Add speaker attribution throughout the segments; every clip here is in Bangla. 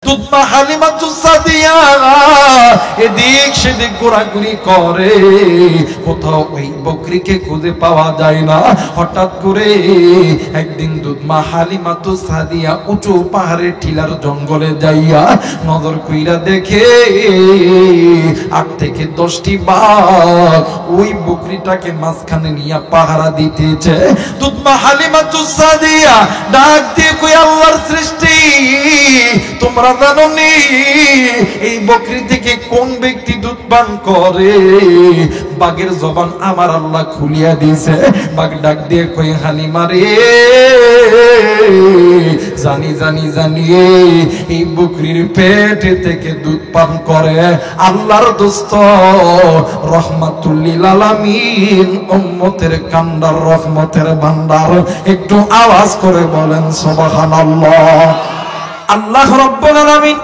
Speaker 1: তুতমা হালিমাতুস সাদিয়া এদিক সেদিক ঘোরাঘুরি করে, কোথাও ওই বকরিকে খুঁজে পাওয়া যায় না। হঠাৎ করে একদিন তুতমা হালিমাতুস সাদিয়া উঁচু পাহাড়ের টিলার জঙ্গলে যাইয়া নজর কইরা দেখে 8 থেকে 10টি বাঘ ওই বকরিটাকে মাঝখানে নিয়ে পাহারা দিতেছে। তুতমা হালিমাতুস সাদিয়া ডাক দিয়ে কই, আল্লাহর সৃষ্টি, তোমরা জানো নি এই বকরি থেকে কোন ব্যক্তি দুধ পান করে? বাঘের জবান আমার আল্লাহ খুলিয়া দিয়েছে। বাঘ ডাক দিয়ে কই, হালিমা রে, জানি জানি জানি এই বকরির পেট থেকে দুধ পান করে আল্লাহর দোস্ত রহমাতুল লিল আলামিন, উম্মতের কান্ডার, রহমতের ভান্ডার। একটু আওয়াজ করে বলেন সুবহানাল্লাহ। আল্লাহ রাব্বুল আলামিন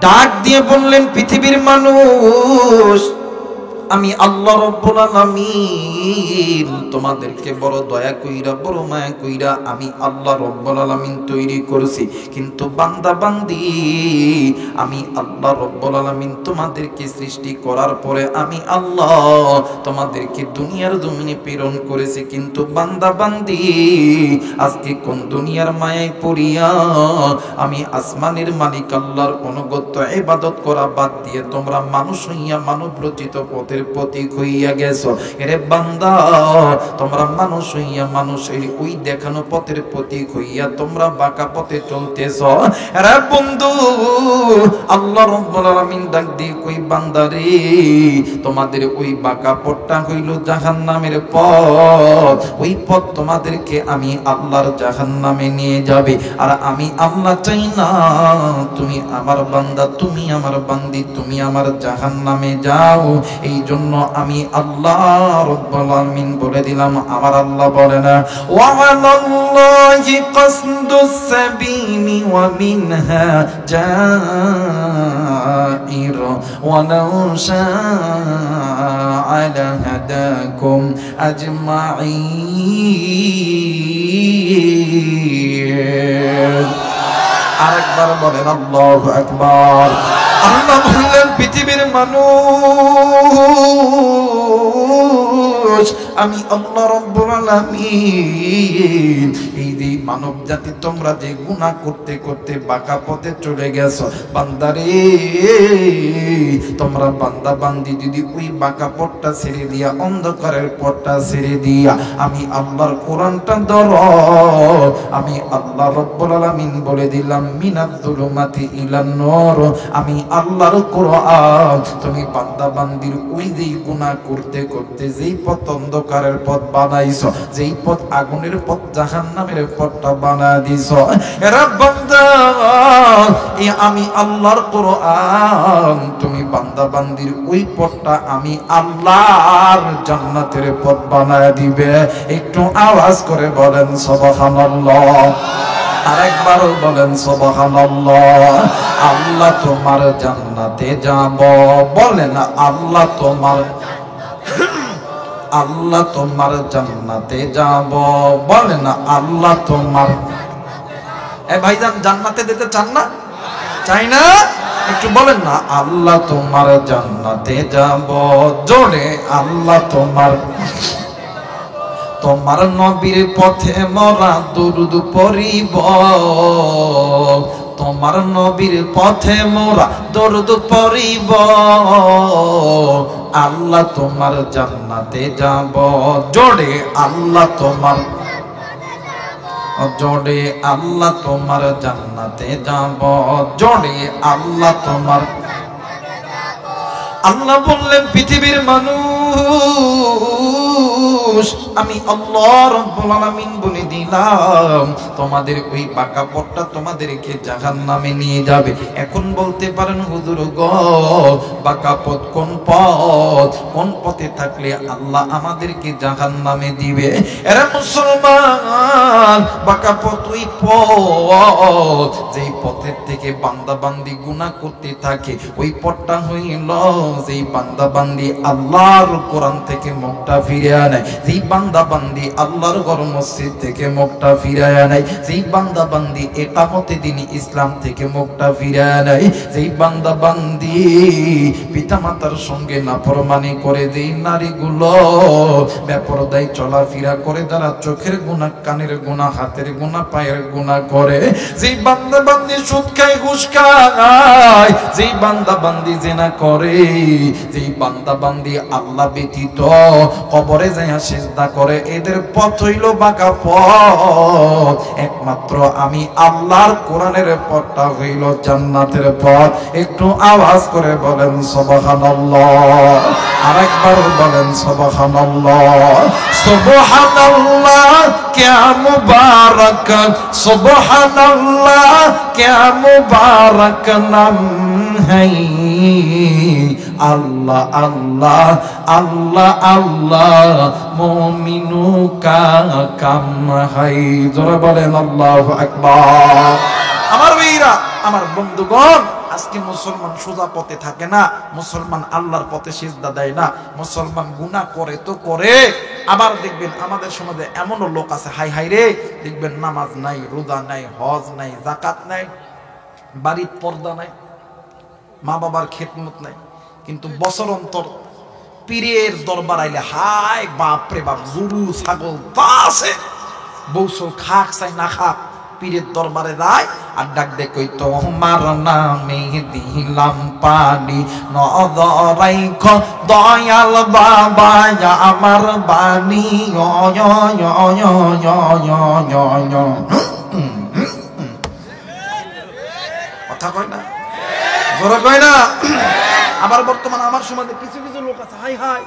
Speaker 1: ডাক দিয়ে বললেন, পৃথিবীর মানুষ, আমি আল্লাহ রাব্বুল আলামিন তোমাদেরকে বড় দয়া কইরা, বড় মায়া কইরা আমি আল্লাহ রাব্বুল আলামিন তৈরি করেছি। কিন্তু বান্দা বান্দি, আমি আল্লাহ রাব্বুল আলামিন তোমাদেরকে সৃষ্টি করার পরে আমি আল্লাহ তোমাদেরকে দুনিয়ার জমিনে প্রেরণ করেছি। কিন্তু বান্দা বান্দি, আজকে কোন দুনিয়ার মায়ায় পড়িয়া আমি আসমানের মালিক আল্লাহর অনুগত্য ইবাদত করা বাদ দিয়ে তোমরা মানুষ হইয়া মানব রচিত পথের প্রতীক হইয়া গেছো। এরে বান্দা, তোমরা মানুষ হইয়া মানুষের ওই দেখানো পথের প্রতীক হইয়া তোমরা বাঁকা পথে চলতেছো। এরে বন্ধু, আল্লাহ রাব্বুল আলামিন ডাক দিয়ে কই, বান্দারে, তোমাদের ওই বাঁকা পথটা হইল জাহান্নামের পথ। ওই পথ তোমাদেরকে আমি আল্লাহর জাহান্নামে নিয়ে যাবে। আর আমি আল্লাহ চাই না তুমি আমার বান্দা, তুমি আমার বান্দি, তুমি আমার জাহান্নামে যাও। এই জন্য আমি আল্লাহ রাব্বুল আলামিন বলে দিলাম, আমার আল্লাহ বলে না, ওয়া আলাল্লাহি কাসদুস সাবিলি ওয়া মিনহা জাইর ওয়া লাউ শাআ লাহাদাকুম আজমাইন। আরেকবার বলেন আল্লাহু আকবার। আল্লাহ বললেন, পৃথিবীর মানুষ, আমি আল্লাহ রাব্বুল আলামিন এই যে মানব জাতি তোমরা যে গুনাহ করতে করতে বাঁকা পথে চলে গেছো, বান্দারে, তোমরা বান্দা বান্দি যদি ওই বাঁকা পথটা ছেড়ে দিয়া, অন্ধকারের পথটা ছেড়ে দিয়া আমি আল্লাহর কোরআনটা ধরো, আমি আল্লাহ রাব্বুল আলামিন বলে দিলাম, মিনাজ যুলুমাতি ইলান নূর, আমি আল্লাহর কোরআন তুমি বান্দা বান্দির ওই যে গুনাহ করতে করতে যেই পথ অন্ধকারের পথ বানাইছো, যেই পথ আগুনের পথ, জাহান্নামের পথটা বানায় দিছো, এরা বান্দা, এই আমি আল্লাহর কোরআন তুমি বান্দা বান্দির ওই পথটা আমি আল্লাহর জান্নাতের পথ বানায় দিবে। একটু আওয়াজ করে বলেন সুবহানাল্লাহ। আরেকবারও বলেন সুবহানাল্লাহ। আল্লাহ তোমার জান্নাতে যাব, বলেন আল্লাহ তোমার, আল্লাহ তোমার জান্নাতে যাব, বলেন আল্লাহ তোমার। এ ভাইজান, জান্নাতে যেতে চান না? চাই না? একটু বলেন না, আল্লাহ তোমার জান্নাতে যাব, জোরে আল্লাহ তোমার। তোমার নবীর পথে মোরা দুরূদ পড়িব, তোমার নবীর পথে মোরা দরুদ পড়িব, আল্লাহ তোমার জান্নাতে যাব, জোরে আল্লাহ তোমার, জোরে আল্লাহ তোমার জান্নাতে যাব, জোরে আল্লাহ তোমার। আল্লাহ বললেন, পৃথিবীর মানুষ, আমি আল্লাহ রাব্বুল আলামিন বলে দিলাম, তোমাদের ওই বাঁকা পথটা তোমাদেরকে জাহান্নামে নিয়ে যাবে। এখন বলতে পারেন, হুজুর গো, বাঁকা পথ কোন পথ? কোন পথে থাকলে আল্লাহ আমাদেরকে জাহান্নামে দিবে? এরা মুসলমান, বাঁকা পথ ওই পথ যেই পথের থেকে বান্দা বান্দি গুনাহ করতে থাকে, ওই পথটা হইল যেই বান্দা বান্দি আল্লাহর কোরআন থেকে মুখটা ফিরে আনে, যেই বান্দা বান্দি আল্লাহর ঘর মসজিদ থেকে মুখটা ফিরায় নাই, যেই বান্দা বান্দি ইকামতে দিন ইসলাম থেকে মুখটা ফিরায় নাই, যেই বান্দা বান্দি পিতামাতার সঙ্গে নাফরমানি করে, যেই নারীগুলো বেপরদায় চলাফেরা করে, যারা চোখের গুনাহ, কানের গুনাহ, হাতের গুনাহ, পায়ের গুনাহ করে, যেই বান্দা বান্দি সুদ খায়, ঘুষ খায়, যেই বান্দা বান্দি জিনা করে, যেই বান্দা বান্দি আল্লাহ ব্যতীত কবরে যাইয়া সিজদা করে, এদের পথ হইল বাঁকা পথ। একমাত্র আমি আল্লাহর কোরআনের পথটা হইল জান্নাতের পথ। একটু আওয়াজ করে বলেন সুবহানাল্লাহ, আরেকবার বলেন সুবহানাল্লাহ। সুবহানাল্লাহ क्या मुबारक, सुबहानल्लाह क्या मुबारक नाम है, अल्लाह अल्लाह अल्लाह अल्लाह मोमिनों का काम है। जोरे बोलें अल्लाहु আকবার। আমার ভাইরা, আমার বন্ধুগণ, আজকে মুসলমান সোজা পথে থাকে না, মুসলমান আল্লাহর পথে সিজদা দেয় না, মুসলমান গুনাহ করে তো করে। আবার দেখবেন আমাদের সমাজে এমনও লোক আছে, হাই হাই রে, দেখবেন নামাজ নাই, রোজা নাই, হজ নাই, যাকাত নাই, বাড়ির পর্দা নাই, মা বাবার খেদমত নাই, কিন্তু বছর অন্তর পীরের দরবার আইলে হাই বাপরে বাপ, গরু ছাগল তা আছে, বৌসল খাক চাই না খাক, পীরের দরবারে যায় আর ডাক দে কই তোমার নামে দিলাম পানি, নজরাইখ দয়াল বাবা আমার বাণী, কথা কয় না, জোরে কয় না। আবার বর্তমানে আমার সমাজে কিছু কিছু লোক আছে, হাই হাই,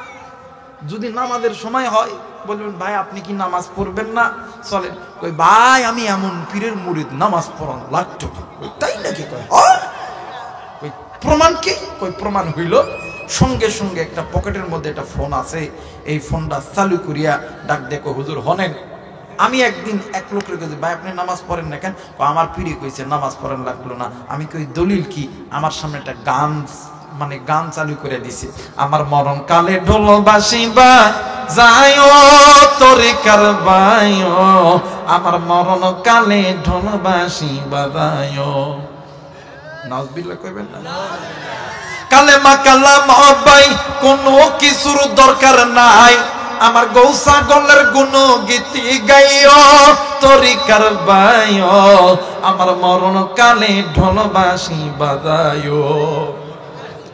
Speaker 1: যদি নামাজের সময় হয় বলবেন ভাই আপনি কি নামাজ পড়বেন না, চলেন। কই ভাই আমি এমন পীরের মুরিদ, নামাজ পড়ান লাগতো, তাই নাকি? কই প্রমাণ কি? কই প্রমাণ হইল সঙ্গে সঙ্গে একটা পকেটের মধ্যে একটা ফোন আছে, এই ফোনটা চালু করিয়া ডাক দেখো হুজুর হনেন। আমি একদিন এক লোকের কাছে, ভাই আপনি নামাজ পড়েন না কেন? আমার পীরে কইছে নামাজ পড়েন লাগলো না। আমি কই দলিল কি? আমার সামনে একটা গান, মানে গান চালু করে দিছে, আমার মরণ কালে ঢোল বাসিবা যায় তোরে কারবায়, আমার মরণ কালে ঢোল বাসিবা যায়। নাউজুবিল্লাহ কইবেন না? কালেমা কালাম ভাই কোনো কিছুর দরকার নাই, আমার গৌসা গলের গুণ গীতি গাইও তোরে কারবায়, আমার মরণ কালে ঢোল বাসিবা যায়।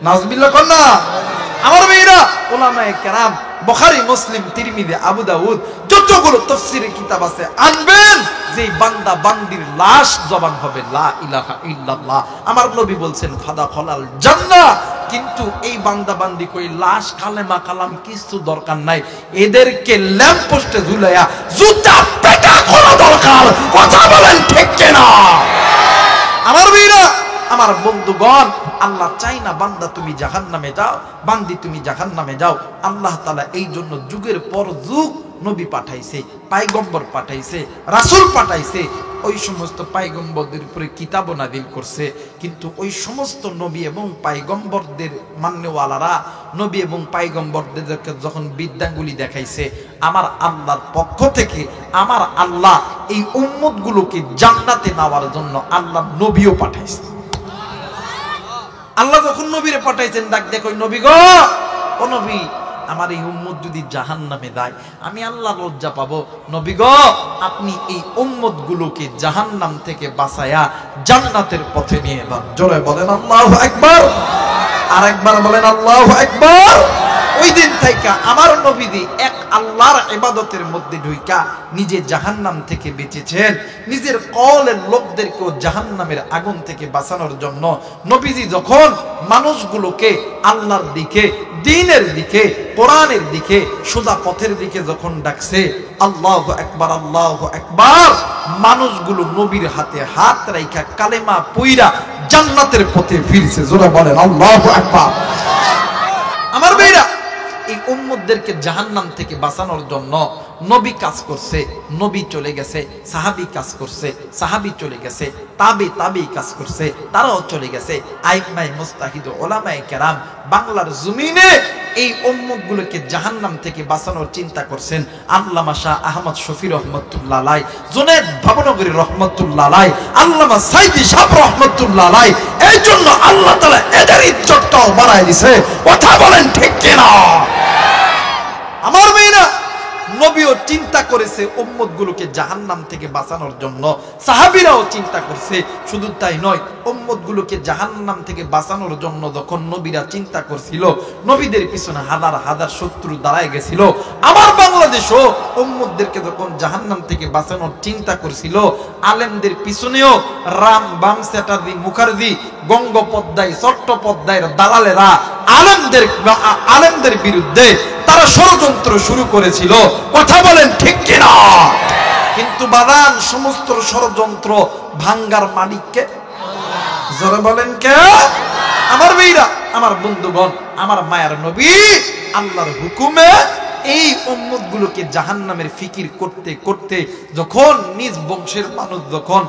Speaker 1: নাউজুবিল্লাহ কর না। আমার ভাইরা, উলামায়ে কেরাম, বুখারী, মুসলিম, তিরমিজি, আবু দাউদ, যতগুলো তাফসীরের কিতাব আছে আনবেন, যে বান্দা বান্দির লাশ জবান হবে লা ইলাহা ইল্লাল্লাহ, আমার নবী বলছেন ফাদাখালাল জান্নাহ। কিন্তু এই বান্দা বান্দি কই লাশ কালেমা কালাম কিছু দরকার নাই, এদেরকে ল্যাম্প পোস্টে ঝুলাইয়া জুতা পেটা করা দরকার। কথা বলেন ঠিক কিনা? আমার ভাইরা, আমার বন্ধুগণ, আল্লাহ চাই না বান্দা তুমি জাহান্নামে যাও, বান্দি তুমি জাহান্নামে যাও। আল্লাহ তাআলা এই জন্য যুগের পর যুগ নবী পাঠাইছে, পয়গম্বর পাঠাইছে, রাসূল পাঠাইছে, ওই সমস্ত পয়গম্বরদের উপরে কিতাব নাযিল করছে। কিন্তু ওই সমস্ত নবী এবং পয়গম্বরদের মান্যওয়ালারা নবী এবং পয়গম্বরদেরকে যখন বিদ্যাঙ্গুলি দেখাইছে, আমার আল্লাহর পক্ষ থেকে আমার আল্লাহ এই উম্মতগুলোকে জান্নাতে নেওয়ার জন্য আল্লাহ নবীও পাঠাইছে। আল্লাহ যখন নবীরে পাঠাইছেন, ডাক দেখো নবী গো, ও নবী, আমার এই উম্মত যদি জাহান্নামে যায় আমি আল্লাহ লজ্জা পাবো। নবী গো, আপনি এই উম্মত গুলোকে জাহান্নাম থেকে বাঁচায়া জান্নাতের পথে নিয়ে যান। জোরে বলেন আল্লাহু আকবার, আরেকবার বলেন আল্লাহু আকবার। ওই দিন থেকে আমার নবীজি এক আল্লাহর ইবাদতের মধ্যে ঢুইকা নিজে জাহান্নাম থেকে বেঁচেছেন, নিজের কওলের লোকদেরকেও জাহান্নামের আগুন থেকে বাঁচানোর জন্য নবীজি যখন মানুষগুলোকে আল্লাহর দিকে, দ্বীনের দিকে, কোরআনের দিকে, সোজা পথের দিকে যখন ডাকছে, আল্লাহু আকবার আল্লাহু আকবার, মানুষগুলো নবীর হাতে হাত রাইখা কালেমা পইরা জান্নাতের পথে ফিরছে। জোরে বলেন আল্লাহু আকবার। আমার ভাইরা, এই উম্মতদেরকে জাহান্নাম থেকে বাঁচানোর জন্য নবী কাজ করছে, নবী চলে গেছে, সাহাবী কাজ করছে, সাহাবী চলে গেছে, তাবি কাজ করছে, তারাও চলে গেছে। আইম্মায়ে মুজতাহিদ, উলামায়ে কেরাম বাংলার জমিনে এই উম্মতগুলোকে জাহান্নাম থেকে বাঁচানোর চিন্তা করছেন আল্লামা শাহ আহমদ শফি রহমতুল্লাহ আলাইহি, জুনায়েদ ভাবনগরী রহমতুল্লাহ আলাইহি, আল্লামা সাইদি সাহেব রহমতুল্লাহ আলাইহি। এই জন্য আল্লাহ তাআলা এদের ইজ্জতটাও বাড়ায় দিয়েছে। কথা বলেন ঠিক কিনা? আমার মেয়েরা, নবীও চিন্তা করেছে উম্মতগুলোকে জাহান্নাম থেকে বাঁচানোর জন্য, সাহাবীরাও চিন্তা করছে। শুধু তাই নয়, উম্মতগুলোকে জাহান্নাম থেকে বাঁচানোর জন্য যখন নবীরা চিন্তা করছিল, নবীদের পিছনে হাজার হাজার শত্রু দাঁড়ায় গেছিল। আমার বাংলাদেশও উম্মতদেরকে যখন জাহান্নাম থেকে বাঁচানোর চিন্তা করছিল, আলেমদের পিছনেও রাম বাম চ্যাটার্জি মুখার্জি গঙ্গোপাধ্যায় চট্টোপাধ্যায়ের দালালেরা আলেমদের বিরুদ্ধে তারা ষড়যন্ত্র শুরু করেছিল। কথা বলেন ঠিক কিনা? কিন্তু বাদান সমস্ত ষড়যন্ত্র ভাঙ্গার মালিককে, যারা বলেন কে? আমার মেয়েরা, আমার বন্ধুগণ, আমার মায়ের নবী আল্লাহর হুকুমে এই উম্মতগুলোকে জাহান্নামের ফিকির করতে করতে যখন নিজ বংশের মানুষ যখন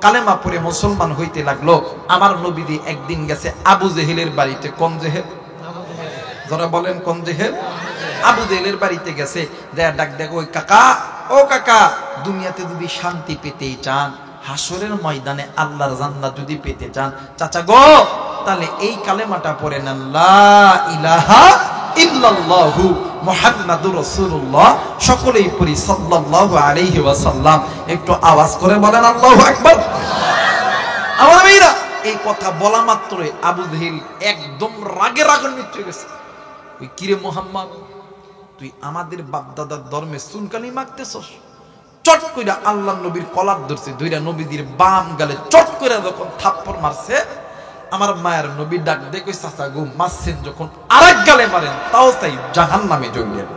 Speaker 1: কালেমা পড়ে মুসলমান হইতে লাগলো, আমার নবীজি একদিন গেছে আবু জেহেলের বাড়িতে। কোন জেহেল? যারা বলেন কোন জেহেল? আবু জেহেলের বাড়িতে গেছে, দেয়া ডাক দেখো, ওই কাকা, ও কাকা, দুনিয়াতে যদি শান্তি পেতেই চান, হাসরের ময়দানে আল্লাহর জান্নাত যদি পেতে চান, চাচা গো, তাহলে এই কালেমাটা পড়ে নেন, লা ইলাহা ইল্লাল্লাহু মুহাম্মাদুর রাসূলুল্লাহ। সকলেই পড়ি সাল্লাল্লাহু আলাইহি ওয়াসাল্লাম। একটু আওয়াজ করে বলেন আল্লাহু আকবার। আমার মেয়েরা, এই কথা বলা মাত্রই আবু জেহেল একদম রাগে রাগান্বিত হয়ে গেছে। ওই কিরে মুহাম্মদ, তুই আমাদের বাপদাদার ধর্মে চুনকালি মাগতেছস? চট কইরা আল্লাহ নবীর কলার ধরছে, ধইরা নবীদের বাম গালে চট কইরা যখন থাপ্পড় মারছে, আমার মায়ের নবী ডাক দিয়ে কই, চাচা গো, মারছেন যখন আরেক গালে মারেন, তাও চাই জাহান্নামে জ্বলবেন।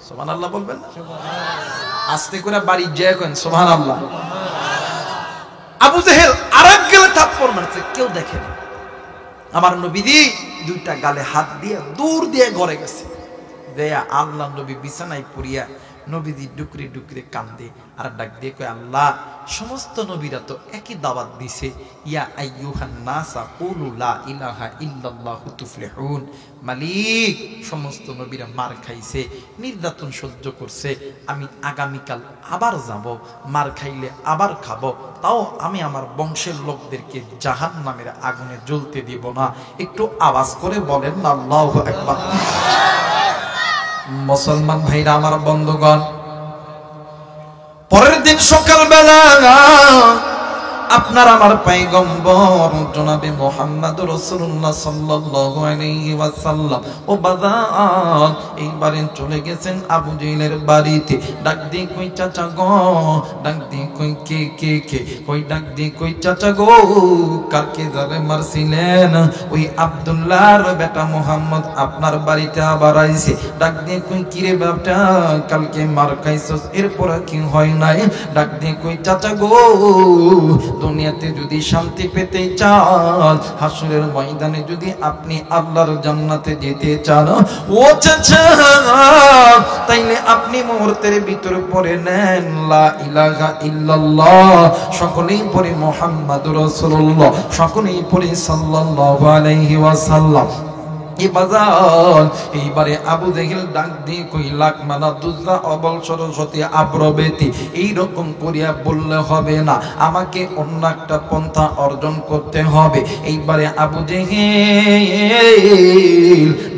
Speaker 1: সুবহানাল্লাহ বলবেন না? আস্তে করে বাড়ি যায় কেন সুবহানাল্লাহ। আবু জেহেল আরেক গালে থাপ্পড় মারছে, কেউ দেখে না। আমার নবীজি দুইটা গালে হাত দিয়ে দূর দিয়ে ঘরে গেছে। দেয়া আল্লাহ নবী বিছানায় পড়িয়া নবীজি ডুকরে ডুকরে কান্দে আর ডাক দিয়ে কয়, আল্লাহ, সমস্ত নবীরা তো একই দাওয়াত দিছে, ইয়া আইয়ুহান নাসা কুলু লা ইলাহা ইল্লাল্লাহু তুফলিহুন। মালিক, সমস্ত নবীরা মার খাইছে, নির্যাতন সহ্য করছে, আমি আগামীকাল আবার যাব, মার খাইলে আবার খাবো, তাও আমি আমার বংশের লোকদেরকে জাহান্নামের আগুনে জ্বলতে দিব না। একটু আওয়াজ করে বলেন না আল্লাহু আকবার। মুসলমান ভাইরা, আমার বন্ধুগণ, পরের দিন সকালবেলা আপনার আমার পয়গম্বর জনাবে মুহাম্মদুর রাসূলুল্লাহ সাল্লাল্লাহু আলাইহি ওয়াসাল্লাম ও বাজার এইবারে চলে গেছেন আবু জেহেলের বাড়িতে। ডাক দিয়ে কই, চাচা গো, ডাক দিয়ে কই, কে কে কে, কই ডাক দিয়ে কই, চাচা গো, কাকে যাবে মারছিলেন? ওই আব্দুল্লাহর বেটা মুহাম্মদ আপনার বাড়িতে আবার আইছে। ডাক দিয়ে কই, কিরে বাপটা, কালকে মার খাইছস, এরপর কি হয় নাই? ডাক দিয়ে কই, চাচা গো, দুনিয়াতে যদি শান্তি পেতে চান, হাসরের ময়দানে যদি আপনি আল্লাহর জান্নাতে যেতে চান, ও চাচা, তাইলে আপনি মুহূর্তের ভিতরে পড়ে নেন লা ইলাহা ইল্লাল্লাহ, সকলেই পড়ে মুহাম্মাদুর রাসূলুল্লাহ, সকলেই পড়ে সাল্লাল্লাহু আলাইহি ওয়াসাল্লাম। এইবারে আবু জেহেল ডাক দিয়ে কই, লাখ মানা দুজা অবল সরস্বতী আব্রবেতি, এইরকম করিয়া বললে হবে না, আমাকে অন্য একটা পন্থা অর্জন করতে হবে। এইবারে আবু জেহেল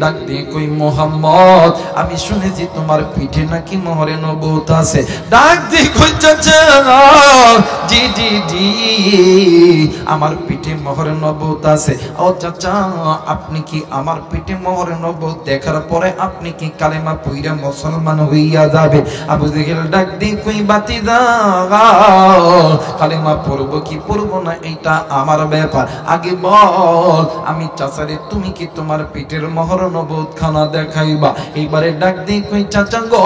Speaker 1: ডাক দিয়ে কই, মুহাম্মদ, আমি শুনেছি তোমার পিঠে নাকি মোহরে নবুয়ত আছে। ডাক দিয়ে কই, চাচা, জি জি জি, আমার পিঠে মোহরে নবুয়ত আছে। ও চাচা, আপনি কি আমার পিঠে মোহরে নবুয়ত দেখার পরে আপনি কি কালেমা পড়িয়া মুসলমান হইয়া যাবে? আবু জেহেল ডাক দিয়ে কই, বাতিজা, কালেমা পড়ব কি পড়ব না এটা আমার ব্যাপার, আগে বল, আমি চাচারে তুমি কি তোমার পিঠের মোহরে নবুয়ত খানা দেখাইবা? এইবারে ডাক দিয়ে কই, চাচা গো,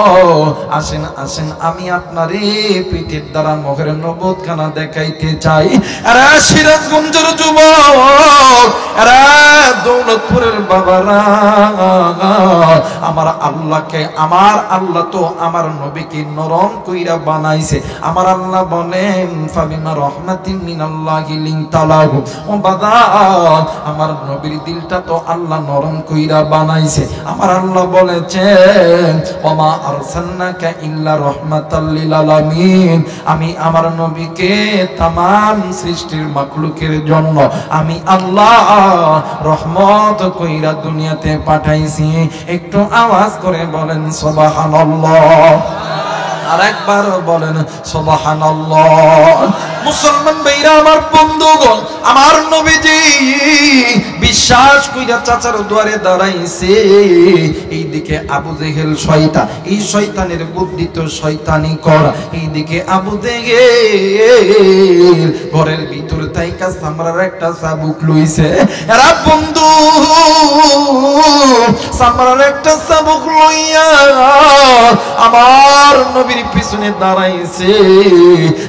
Speaker 1: আসেন আসেন, আমি আপনারে পিঠের দ্বারা মোহরে নবুয়ত খানা দেখাইতে চাই। আরে সিরাজগঞ্জের যুবক, আরে দৌলতপুরের বাবারা, আমার আল্লাহকে, আমার আল্লাহ তো আমার নবীকে নরম কইরা বানাইছে। আমার আল্লাহ বলেন ফাবিমা রাহমাতিন মিনাল্লাহি লিনতালাহু, ও বাবা আমার নবীর দিলটা তো আল্লাহ নরম কইরা বানাইছে। আমার আল্লাহ বলেছেন ওমা আরসালনাকা ইল্লা রাহমাতাল লিল আলামিন, আমি আমার নবীকে तमाम সৃষ্টির মাখলুকের জন্য আমি আল্লাহ রহমত কইরা দুনিয়াতে পাঠাইছি। একটু আওয়াজ করে বলেন সুবহানাল্লাহ, আরেকবার বলেন সুবহানাল্লাহ। মুসলমান ভাইরা আমার, বন্ধুগণ, আমার নবীজি বিশ্বাস কইরা চাচার দুয়ারে দাঁড়াইছে। এইদিকে আবু জেহেল শয়তান, এই শয়তানের বুদ্ধি তো শয়তানি করা। এইদিকে আবু জেহেল ঘরের ভিতর থাইকা সামরার একটা চাবুক লইছে। এরা বন্ধু সামরার একটা চাবুক লইয়া আমার নবীর পিছনে দাঁড়াইছে।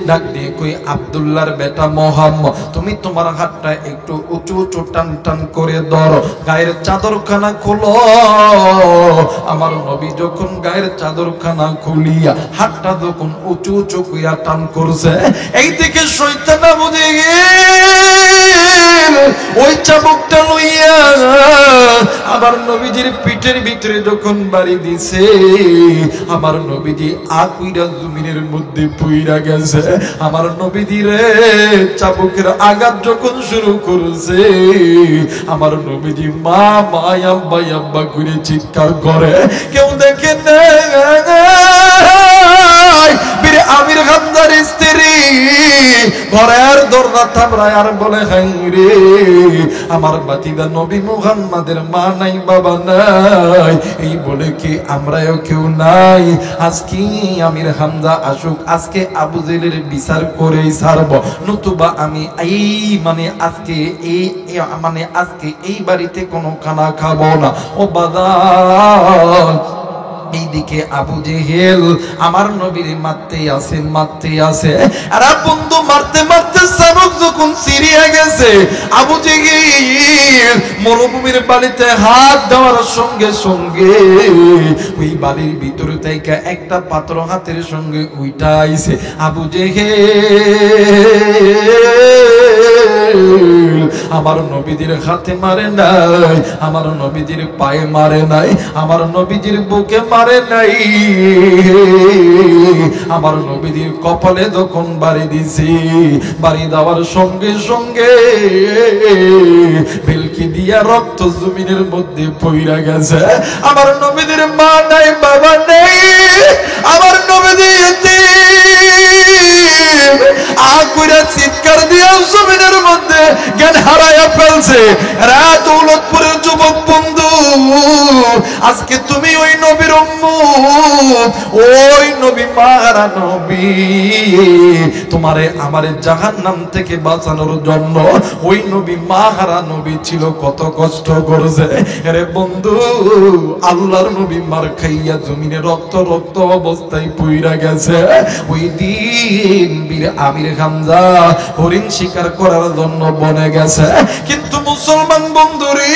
Speaker 1: ডাক দিয়ে কই আব্দুল্লাহর বেটা মোহাম্মদ, তুমি তোমার হাতটা একটু উঁচু উঁচু টান টান করে ধরো, গায়ের চাদরখানা খোলো। আমার নবী যখন গায়ের চাদরখানা খুলিয়া হাতটা যখন উঁচু উঁচু কইরা টান করছে, এইদিকে শয়তান বুঝে ওই চাবুকটা লইয়া আমার নবীজির পিঠের ভিতরে যখন বাড়ি দিছে, আমার নবীজি আকুইরা জমিনের মধ্যে পুইরা গেছে। আমার নবীজি রে চাবুকের আঘাত যখন শুরু করছে, আমার নবীজি মা মা আব্বা আব্বা করে চিৎকার করে। কেউ দেখে বীর আমির হামজার স্ত্রী ঘরের দরজা থামড়ায় আর বলে হাই রে, আমার বাতিদা নবী মুহাম্মাদের মা নাই বাবা নাই, এই বলে কি আমরাও কেউ নাই? আজকে আমির হামজা আসুক, আজকে আবু জেলের বিচার করেই ছাড়ব, নতুবা আমি আজকে এই বাড়িতে কোনো খানা খাবো না। ও বাদান, এইদিকে আবু জেহেল আমার নবীর মারতে আছে। আর বন্ধু মারতে মারতে চাবুক যখন ছিঁড়িয়া গেছে, আবু জেহেল মরুভূমির বালিতে হাত দেওয়ার সঙ্গে সঙ্গে ওই বালির ভিতরে থেকে একটা পাত্র হাতের সঙ্গে উইটা আইছে। আবু জেহেল আমার নবীজির হাতে মারে নাই, আমার নবীজির পায়ে মারে নাই, আমার নবীজির বুকে মারে নাই, আমার নবীজির কপালে যখন বাড়ি দিছি, বাড়ি দেওয়ার সঙ্গে সঙ্গে বেলকি দিয়া রক্ত জমিনের মধ্যে পইরা গেছে। আমার নবীজির মা নাই বাবা নেই, আমার নবীজি আকুইরা চিৎকার দিয়া জমিনের মধ্যে জ্ঞান হারাইয়া ফেলছে। রাত দৌলতপুরের যুবক বন্ধু, আজকে তুমি ওই নবীর উম্মত, ওই নবী মারা নবী, তোমারে আমারে জাহান্নাম থেকে বাঁচানোর জন্য ওই নবী মারা নবী ছিল, কত কষ্ট করেছে রে বন্ধু। আল্লাহর নবী মার খাইয়া জমিনে রক্ত রক্ত অবস্থায় পইরা গেছে। ওই দিন বীর আমির হামজা হরিণ শিকার করার জন্য বনে গেছে। কিন্তু মুসলমান বন্ধুরে,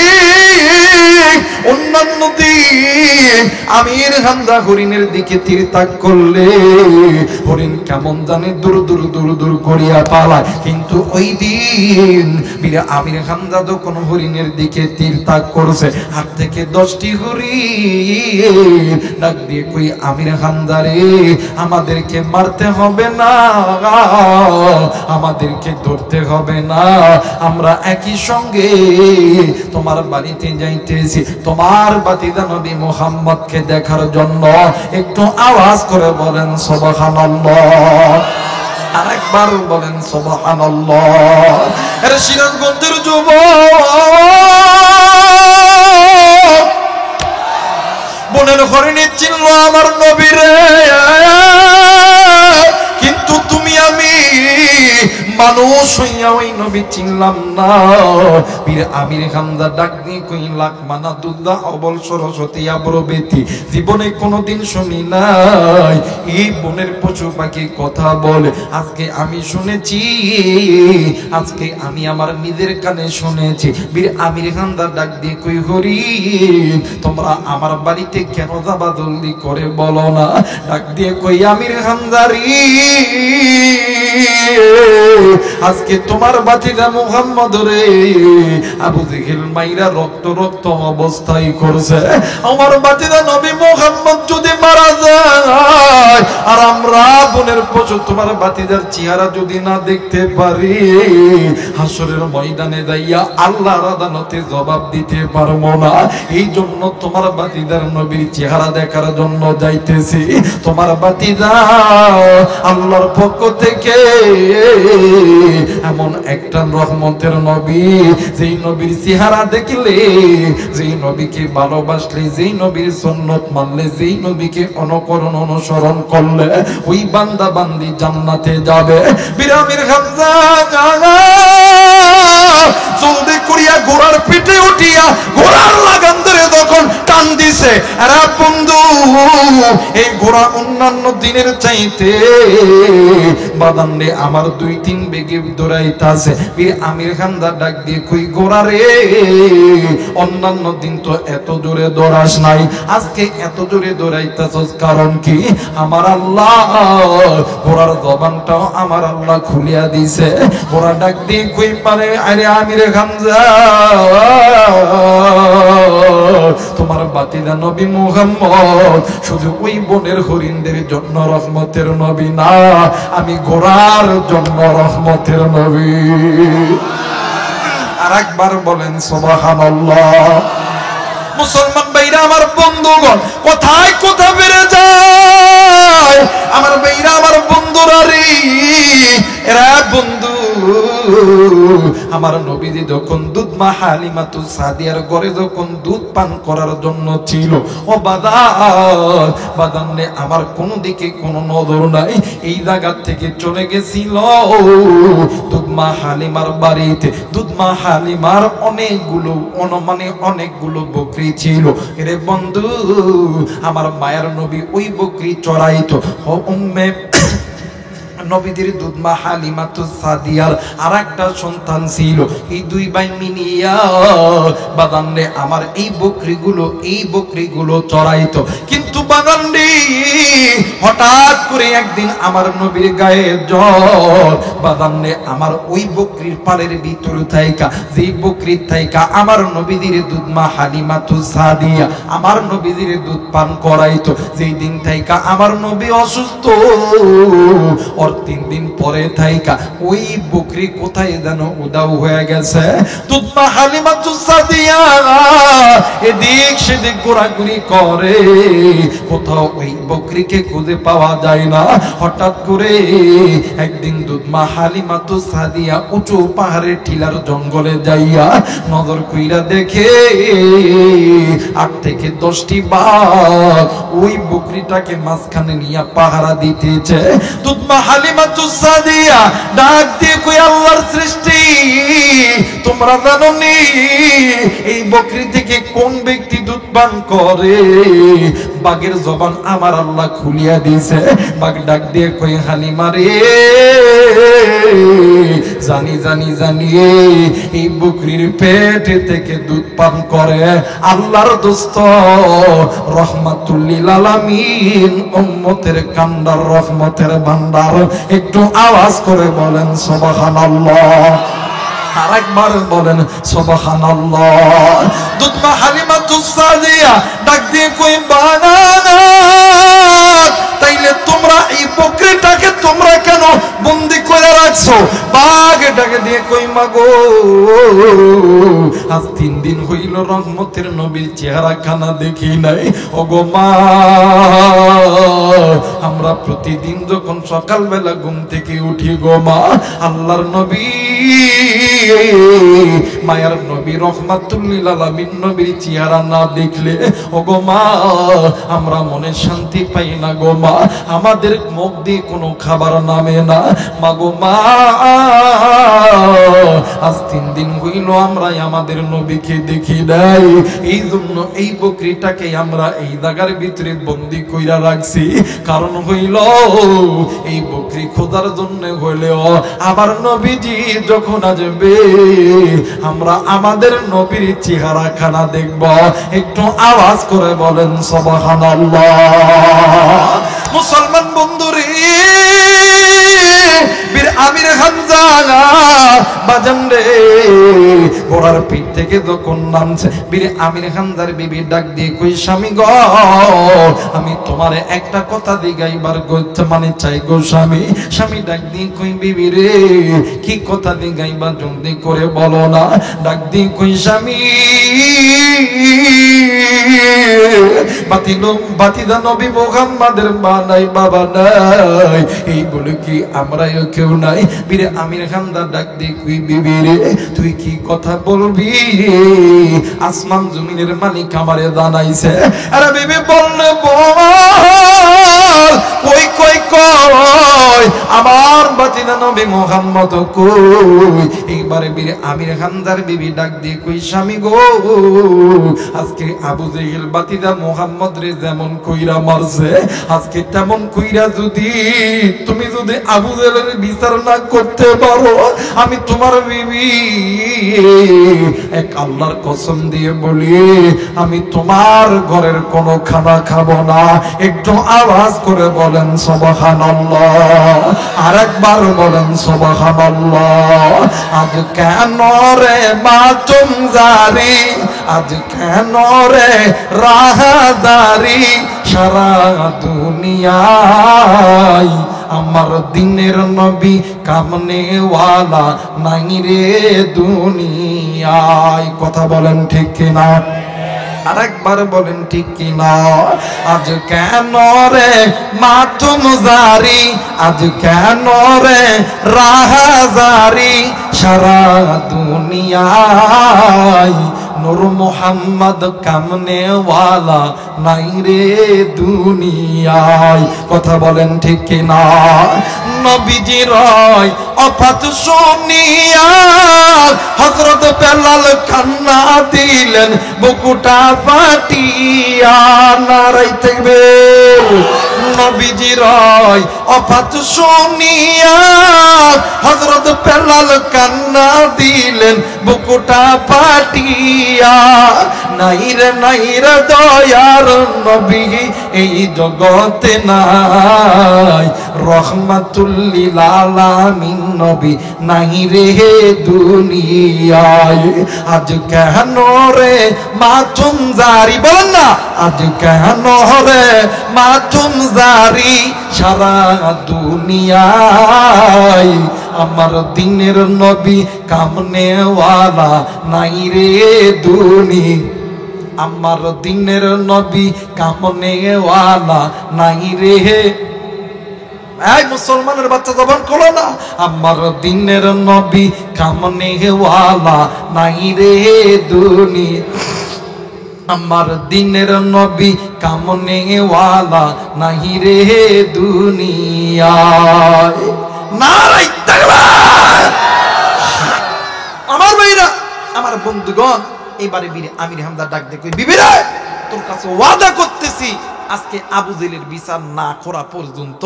Speaker 1: অন্যান্য দিন আমির হামজা হরিণের দিকে তীর তাক করলে হরিণ কেমন জানে দূর দূর দূর দূর করিয়া পালায়, কিন্তু ওই দিন বীর আমির হামজা যখন হরিণের দিকে তীর তাক করছে, হাত থেকে 10টি হরিণ ডাক দিয়ে কই আমির হামজা রে, আমাদেরকে মারতে হবে না, আমাদেরকে ধরতে হবে না, আমরা একই সঙ্গে তোমার বাড়িতে যাইতেছি তোমার বাতিদা নবী মুহাম্মদকে দেখার জন্য। একটু আওয়াজ করে বলেন সুবহানাল্লাহ, আরেকবার বলেন সুবহানাল্লাহ। এর সিরাজগঞ্জের যুবক বনের হরিণী চিনল আমার নবীরে, কিন্তু তুমি আমি মানুষ হইয়া ওই নবী চিনলাম না। বীর আমির হামজা ডাক দিয়ে কই লাখ মানা দুল্লা অবল সরস্বতী আব্রবেতি জীবনে কোনোদিন শুনি নাই এই বনের পশু পাখি কথা বলে। আজকে আমি শুনেছি, আজকে আমি আমার নিজের কানে শুনেছি। বীর আমির হামজা ডাক দিয়ে কই হরিণ তোমরা আমার বাড়িতে কেন যাবা জলদি করে বলো না। ডাক দিয়ে কই আমির হামজারি আজকে তোমার বাতিদা মুহাম্মদ রে আবু জেহেল মাইরা রক্ত রক্ত অবস্থায় করছে। আমার বাতিদা নবী মুহাম্মদ যদি মারা যায় আর আমরা বনের পশু তোমার বাতিদার চেহারা যদি না দেখতে পারি, হাসরের ময়দানে যাইয়া আল্লাহর আদালতে জবাব দিতে পারবো না। এই জন্য তোমার বাতিদার নবীর চেহারা দেখার জন্য যাইতেছি। তোমার বাতিদা আল্লাহর পক্ষ থেকে এমন একটা রহমতের নবী, যেই নবীর চেহারা দেখলে, যেই নবীকে ভালোবাসলে, যেই নবীর সুন্নত মানলে, যেই নবীকে অনুকরণ অনুসরণ করলে ওই বান্দা বান্দি জান্নাতে যাবে। বীর আমির হামজা জলদি করিয়া ঘোড়ার পিঠে উঠিয়া ঘোড়ার লাগান ধরে যখন টান দিছে, আরে বন্ধু এই ঘোড়া অন্যান্য দিনের চাইতে বাদান্ডে আমার 2-3 বেগে দৌড়াইতাছে। বীর আমির হামজা ডাক দিয়ে কই ঘোড়া রে অন্যান্য দিন তো এত জোরে দৌড়াস নাই, আজকে এত জোরে দৌড়াইতাছস কারণ কি? আমার আল্লাহ ঘোড়ার জবানটাও আমার আল্লাহ খুলিয়া দিছে। ঘোড়া ডাক দিয়ে কই পারে আরে আমির হামজা তোমার বাতিদা নবী মুহাম্মদ শুধু ওই বনের হরিণদের জন্য রহমতের নবী না, আমি ঘোড়ার জন্য রহমতের নবী। আর একবার বলেন সুবহানাল্লাহ। মুসলমান ভাইরা আমার বন্ধুগণ, কোথায় কোথা বেড়ে যায় আমার ভাইরা আমার বন্ধুরা রে, এরা বন্ধু আমার নবীজি যখন দুধ মা হালিমাতু সাদিয়ার ঘরে যখন দুধ পান করার জন্য ছিল, ও বাদানে আমার কোন দিকে কোনো নজর নাই, এই জায়গা থেকে চলে গেছিল দুধ মা হালিমার বাড়িতে। দুধ মা হালিমার অনেকগুলো বকরি ছিল। এরে বন্ধু আমার মায়ের নবী ওই বকরি চড়াইতো। ও উম্মে নবীদের দুধ মা হালিমাতু সাদিয়ার আর একটা সন্তান ছিল। এই দুই ভাই মিলিয়া বাগানে আমার এই বকরিগুলো চড়াইতো। কিন্তু বাগানে হঠাৎ করে একদিন আমার নবীর গায়ে জ্বর। বাগানে আমার ওই বকরির পালের ভিতর থাইকা, যেই বকরির থাইকা আমার নবীদের দুধ মা হালিমাতু সাদিয়া আমার নবীদের দুধ পান করাইতো। যেই দিন থাইকা আমার নবী অসুস্থ, 3 দিন পরে থাইকা ওই বকরি কোথায় যেন উদাও হয়ে গেছে। দুধ মা হালিমাতু সাদিয়া এদিক সেদিক ঘোরাঘুরি করে, কোথাও ওই বকরিকে খুঁজে পাওয়া যায় না। হঠাৎ করে একদিন দুধ মা হালিমাতু সাদিয়া উঁচু পাহাড়ের টিলার জঙ্গলে যাইয়া নজর কইরা দেখে 8 থেকে 10টি বাঘ ওই বকরিটাকে মাঝখানে নিয়ে পাহারা দিতেছে। দুধ মা হালিমাতু সাদিয়া ডাক দিয়ে কই আল্লাহর সৃষ্টি, তোমরা জানো নি এই বকরি থেকে কোন ব্যক্তি দুধ পান করে? বাঘের জবান আমার আল্লাহ খুলিয়া দিয়েছে। বাঘ ডাক দিয়ে কই হালিমা রে জানি এই বকরির পেট থেকে দুধ পান করে আল্লাহর দোস্ত রহমাতুল লিল আলামিন উম্মতের কান্ডার রহমতের ভান্ডার। একটু আওয়াজ করে বলেন সুবহানাল্লাহ। আরেকবার বলেন সুবহানাল্লাহ। দুধ মা হালিমাতু সাদিয়া ডাক দিয়ে কই বানানা, তাইলে তোমরা এই বকরিটাকে তোমরা কেন বন্দি করে রাখছো? বাঘ ডাকে দিয়ে কই মাগো আজ 3 দিন হইল রহমতের নবীর চেহারা খানা দেখি নাই। ওগো মা, আমরা প্রতিদিন যখন সকালবেলা ঘুম থেকে উঠি গো মা, আল্লাহর নবী মায়ার নবী রহমাতুল লিল আলামিন নবীর চেহারা না দেখলে ওগো মা আমরা মনে শান্তি পাই না গো মা, আমাদের মুখ দিয়ে কোনো খাবার নামে না মা গো মা। আজ 3 দিন হইল আমরা আমাদের নবীকে দেখি নাই, এই জন্য এই বকরিটাকে আমরা এই জায়গার ভিতরে বন্দী কইরা রাখছি। কারণ হইল এই বকরি খোদার জন্য হইলেও আমার নবীজি যখন আসবে আমরা আমাদের নবীর চেহারা খানা দেখব। একটু আওয়াজ করে বলেন সুবহানাল্লাহ। মুসলমান বন্ধুরে বীর আমির হামজা বাজান রে ঘোড়ার পিঠ থেকে যখন নামছে বীর আমির হামজার বিবি ডাক দিয়ে কই স্বামী গো আমি তোমার একটা কথা দিগাইবার করতে মানে চাই গো স্বামী। স্বামী ডাক দিয়ে কই বিবি রে কি কথা দিগাইবা জলদি করে বলো না। ডাক দিয়ে কই স্বামী বাতিদা নবী মুহাম্মাদের মা নাই বাবা নাই এই বলে কি আমরাও কেউ নাই। বীর আমির হামজা ডাক দিয়ে কই বিবি রে তুই কি কথা বলবি, আসমান জমিনের মালিক আমারে জানাইছে। আরে বিবি বললে বল কই কই কই আমার বাতিদা নবী মুহাম্মদ কই। এইবারে বীর আমির হামজার বিবি ডাক দিয়ে কই স্বামী গো আজকে আবু জেহেল বাতিদা মুহাম্মদ রে যেমন কইরা মারছে আজকে তেমন কইরা যদি তুমি যদি আবু জেহেলের বিচার না করতে পারো আমি তোমার বিবি এক আল্লাহর কসম দিয়ে বলি আমি তোমার ঘরের কোনো খানা খাবো না। একটু আওয়াজ করে বলেন সুবহানাল্লাহ, আরেকবার বলেন সুবহানাল্লাহ। আজ কেন রে মাতুম জারি, আজ কেন রে রাহাদারি সারা দুনিয়ায় আমার দিনের নবী কামনে ওয়ালা নাই রে দুনিয়ায়। কথা বলেন ঠিক কিনা, আরেকবার বলেন ঠিক কিনা। আজ কেন রে মাতুম জারি, আজ কেন রে রাহাজারি সারা দুনিয়ায় নূর মুহাম্মদ কামনে ওয়ালা নাই রে দুনিয়ায়। কথা বলেন ঠিক কিনা। নবীজি রয় অফাত শুনিয়া হযরত বেলাল কান্না দিলেন বুকুটা ফাটিয়া। নারায়ে তাকবীর। নবীজি রয় অফাত শুনিয়া হযরত বেলাল কান্না দিলেন বুকুটা ফাটিয়া। নাই রে দয়ার নবী এই জগতে নাই, রহমাতুল লিল আলামিন নবী নাই রে দুনিয়ায়। আজ কেন রে মাতুম জারি, বলেন না আজ কেন রে মাতুম জারি সারা দুনিয়ায় আমার দিনের নবী কামনে ওয়ালা নাই রে দুনিয়া। আমার দিনের নবী কামনে ওয়ালা নাই রে। এই মুসলমানের বাচ্চা জবান খোলো না। আমার দিনের নবী কামনে ওয়ালা নাই রে দুনিয়া, আমার দিনের নবী কামনে ওয়ালা নাই রে দুনিয়ায়। নারায়ে তাকবীর। আমার ভাইরা আমার বন্ধুগণ এবারে বীর আমির হামজা ডাক দিয়ে কই বিবি রে তোর কাছে ওয়াদা করতেছি আজকে আবু জেহেলের বিচার না করা পর্যন্ত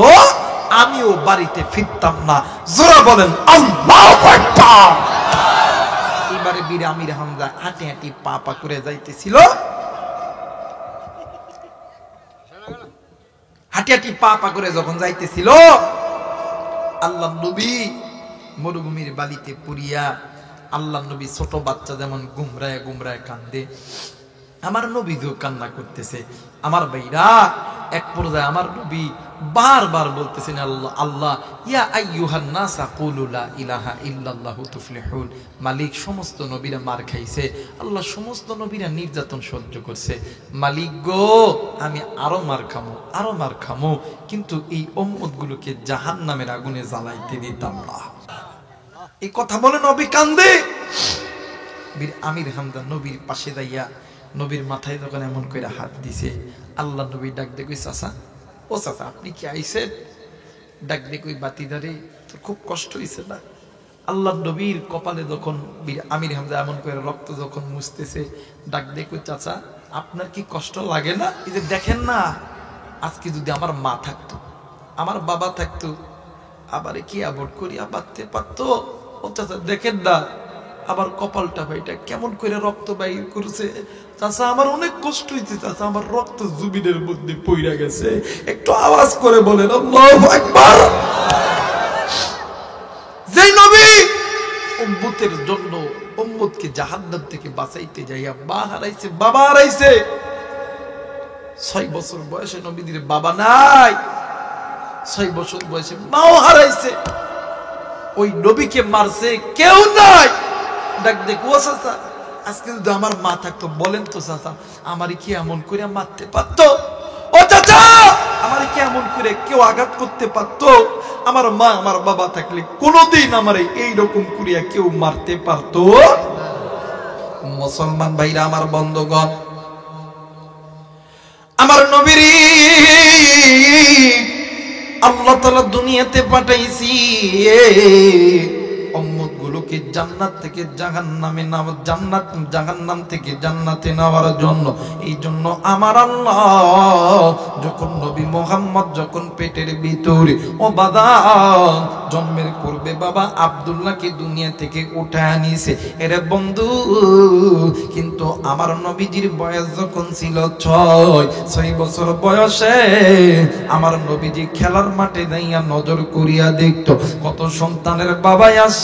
Speaker 1: আমিও বাড়িতে ফিরতাম না। জোরে বলেন আল্লাহু আকবার। এবারে বীর আমির হামজা হাঁটি হাঁটি পা পা করে যাইতেছিল, হাঁটি হাঁটি পা পা করে যখন যাইতেছিল আল্লাহর নবী মরুভূমির বালিতে পুরিয়া, আল্লাহর নবী ছোট বাচ্চা যেমন গুমরায় গুমরায় কান্দে, আমার নবীও কান্না করতেছে। আমার ভাইরা এক পর্যায়ে আমার নবী বারবার বলতেছেন আল্লাহ আল্লাহ ইয়া আইয়ুহান নাস কুলু লা ইলাহা ইল্লাল্লাহু তুফলিহুন। মালিক সমস্ত নবীরা মার খাইছে, আল্লাহ সমস্ত নবীরা নির্যাতন সহ্য করছে, মালিক গো আমি আরো মার খামো আরো মার খামো, কিন্তু এই উম্মতগুলোকে জাহান্নামের আগুনে জ্বালাইতে দিতাম না। এই কথা বলে নবী কান্দে। বীর আমির হামজা নবীর পাশে দাইয়া নবীর মাথায় যখন এমন করে হাত দিছে, আল্লাহ নবী ডাক দিয়ে কই, চাচা, ও চাচা আপনি কি আইছেন? ডাক দিয়ে কই, বাতিদারে তোর খুব কষ্ট হয়েছে না? আল্লাহ নবীর কপালে যখন বীর আমির হামজা এমন করে রক্ত যখন মুছতেছে, ডাক দিয়ে কই, চাচা আপনার কি কষ্ট লাগে না? এই যে দেখেন না, আজকে যদি আমার মা থাকতো, আমার বাবা থাকতো, আবার কি অ্যাবর্ট করিয়া বাঁধতে পারতো? ও চাচা দেখেন না আবার কপালটা ভাইটা কেমন করে রক্ত বাইর করছে। চাচা আমার অনেক কষ্ট হয়েছে, চাচা আমার রক্ত জুবিনের মধ্যে পইরা গেছে। একটু আওয়াজ করে বলেন আল্লাহু আকবার। যে নবী উম্মতের জন্য উম্মতকে জাহান্নাম থেকে বাঁচাইতে যাইয়া মা হারাইছে, বাবা হারাইছে। 6 বছর বয়সে নবীদের বাবা নাই, 6 বছর বয়সে মাও হারাইছে। ওই নবীকে মারছে কেউ নাই। ডাক দেখো, ও চাচা আজকে যদি আমার মা থাকতো, বলেন তো চাচা আমারে কি এমন করে মারতে পারতো? ও চাচা আমারে কি এমন করে কেউ আঘাত করতে পারতো? আমার মা আমার বাবা থাকলে কোনোদিন আমারে এইরকম করিয়া কেউ মারতে পারতো? মুসলমান ভাইরা আমার, বন্ধুগণ, আমার নবীর আল্লাহ তাআলা দুনিয়াতে পাঠাইছি উম্মত গুলোকে জান্নাত থেকে জাহান্নামে নামার, জাহান্নাম থেকে জান্নাতে নেওয়ার জন্য। এই জন্য আমার আল্লাহ যখন নবী মুহাম্মদ যখন পেটের ভিতরে ও বাবা জন্মের পূর্বে বাবা আব্দুল্লাহকে দুনিয়া থেকে উঠায় আনিছে। এরে বন্ধু, কিন্তু আমার নবীজির বয়স যখন ছিল 6 বছর বয়সে আমার নবীজি খেলার মাঠে দাইয়া নজর করিয়া দেখতো কত সন্তানের বাবাই আসি,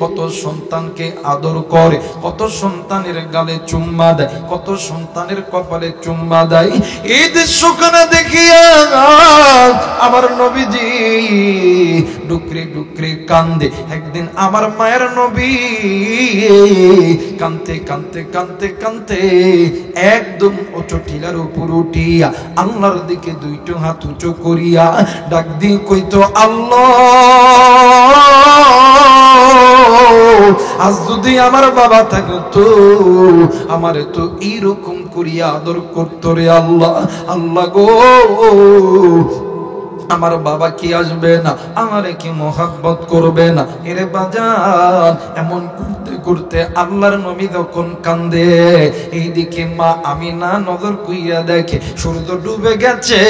Speaker 1: কত সন্তানকে আদর করে, কত সন্তানের গালে চুম্মা দেয়, কত সন্তানের কপালে চুম্মা দেয়। এই দৃশ্যখানে দেখিয়া আমার নবীজি ডুকরে ডুকরে কান্দে। একদিন আমার মায়ের নবী কানতে কানতে কানতে কানতে একদম উঁচু টিলার উপর উঠিয়া আল্লাহর দিকে 2টো হাত উঁচু করিয়া ডাক দিয়ে কইতো, আল্লাহ আজ যদি আমার বাবা থাকতো আমারে তো এইরকম করিয়া আদর করতো রে আল্লাহ। আল্লাহ গো, আমার বাবা কি আসবে না, আমারে কি মোহাব্বত করবে না? এরে বাজান, এমন করতে করতে আল্লাহর নবী যখন কান্দে, এইদিকে মা আমিনা নজর কইয়া দেখে সূর্য ডুবে গেছে।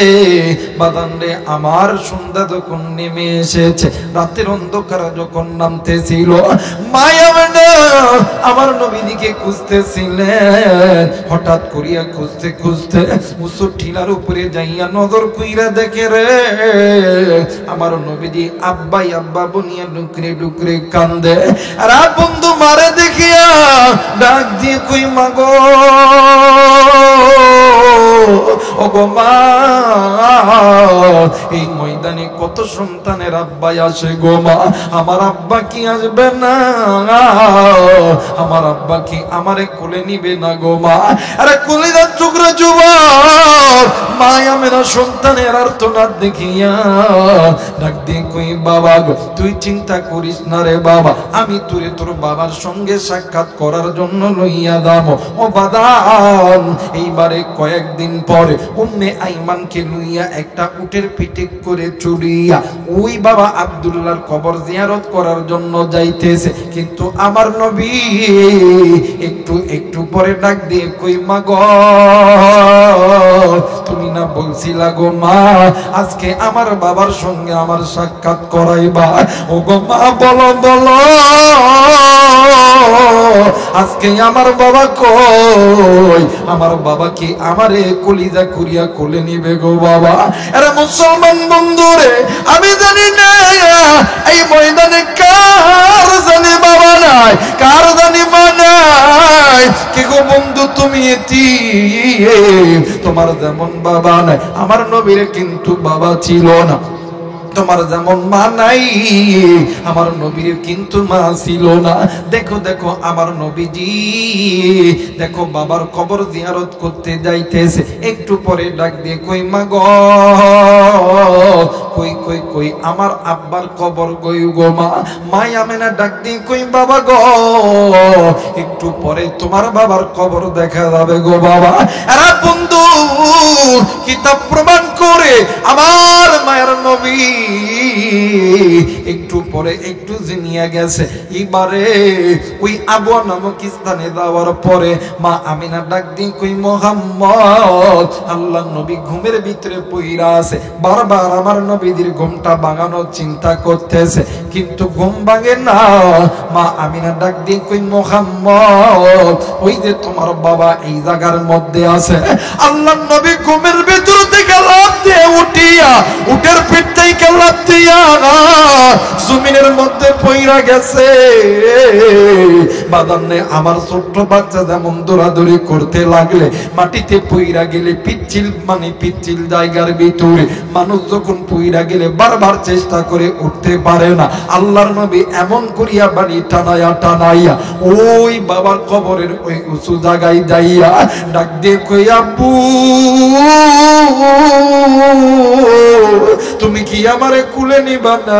Speaker 1: বাদান রে আমার সন্ধ্যা যখন নেমে এসেছে, রাতের অন্ধকার যখন নামতেছিল, মা আমিনা আমার নবীকে খুঁজতেছিলেন। হঠাৎ করিয়া খুঁজতে খুঁজতে উঁচু টিলার উপরে যাইয়া নজর কইরা দেখে রে আমার নবীজি আব্বাই আব্বা বনিয়া ডুকরে ডুকরে কান্দে। আর বন্ধু মারে দেখিয়া ডাক দিয়ে কই, মাগো ওগো মা, এই ময়দানে কত সন্তানের আব্বাই আসে গো মা, আমার আব্বা কি আসবে না? আমার আব্বা কি আমারে কোলে নিবে না গো মা? আরে কলিজার টুকরা যুবক মায়া মেরা সন্তানের আর্তনাদ দেখিয়া ডাক দিয়ে কই, বাবা গো তুই চিন্তা করিস না রে বাবা, আমি তোরে তোর বাবার সঙ্গে সাক্ষাৎ করার জন্য লইয়া যাব। ও বাদান, এইবারে কয়েকদিন পরে উম্মে আইমানকে লইয়া একটা উটের পিঠে করে চড়িয়া ওই বাবা আব্দুল্লাহর কবর জিয়ারত করার জন্য যাইতেছে। কিন্তু আমার নবী একটু একটু পরে ডাক দিয়ে কই, মা গো তুমি না বলছিলা গো মা আজকে আমার বাবার সঙ্গে আমার সাক্ষাৎ করাইবা? ও গো মা বলো বলো আজকে আমার বাবা কই? আমার বাবা কি আমারে কলিজা করিয়া কোলে নিবে গো বাবা? আরে মুসলমান বন্ধুরে, আমি জানি না এই ময়দানে কার জানি বাবা নাই, কার জানি মা নাই। কি গো বন্ধু তুমি এতি, তোমার যেমন বাবা নাই, আমার নবীর কিন্তু বাবা ছিল না। তোমার যেমন মা নাই আমার নবীর কিন্তু মা ছিল না। দেখো দেখো আমার নবীজি দেখো বাবার কবর জিয়ারত করতে যাইতেছে, একটু পরে ডাক দিয়ে কই মা গো, কই কই কই আমার আব্বার কবর গই গো মা। মাই আমেনা ডাক দিয়ে কই বাবা গো, একটু পরে তোমার বাবার কবর দেখা যাবে গো বাবা। আরে বন্ধু কিতাব প্রমাণ করে আমার মায়ের নবী একটু পরে একটু জিনিয়া গেছে। এবারে ওই আবুয়া নামক স্থানে যাওয়ার পরে মা আমিনা ডাক দিয়ে কই মুহাম্মদ, আল্লাহর নবী ঘুমের ভিতরে পইরা আছে, বারবার আমার নবীদের ঘুমটা ভাঙানোর চিন্তা করতেছে কিন্তু ঘুম ভাঙে না। মা আমিনা ডাক দিয়ে কই মুহাম্মদ, ওই যে তোমার বাবা এই জায়গার মধ্যে আছে। আল্লাহর নবী ঘুমের ভিতর থেকে লাফ দিয়ে উঠিয়া উটের পিঠ থেকে লাফ দিয়া জমিনের মধ্যে পইরা গেছে। বাদান্নে আমার ছোট্ট বাচ্চা যেমন দৌড়াদৌড়ি করতে লাগলে মাটিতে পইরা গেলে পিচ্ছিল মানে পিচ্ছিল জায়গার ভিতরে মানুষ যখন পইরা গেলে বারবার চেষ্টা করে উঠতে পারে না, আল্লাহর নবী এমন করিয়া বাড়ি টানাইয়া টানাইয়া ওই বাবার কবরের ওই উঁচু জায়গায় যাইয়া ডাক দিয়ে কই আব্বু, তুমি কি আমারে কুলে নিবা না?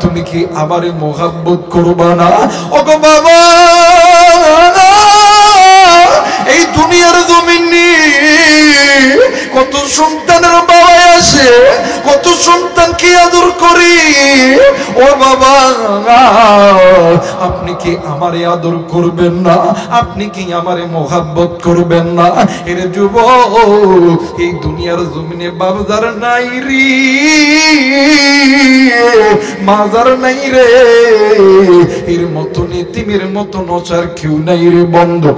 Speaker 1: তুমি কি আমারে মোহাব্বত করবা না? ওগো বাবা, এই দুনিয়ার জমিনে কত সন্তানের বাবা আসে, কত সন্তানকে আদর করি। ও বাবা, আপনি কি আমারে আদর করবেন না? আপনি কি আমারে মোহাব্বত করবেন না? এর যুবক, এই দুনিয়ার জমিনে বাবজার নাই রে, মাজার নাই রে, এর মতন এতিমের মতন অচার কেউ নাই রে বন্ধু।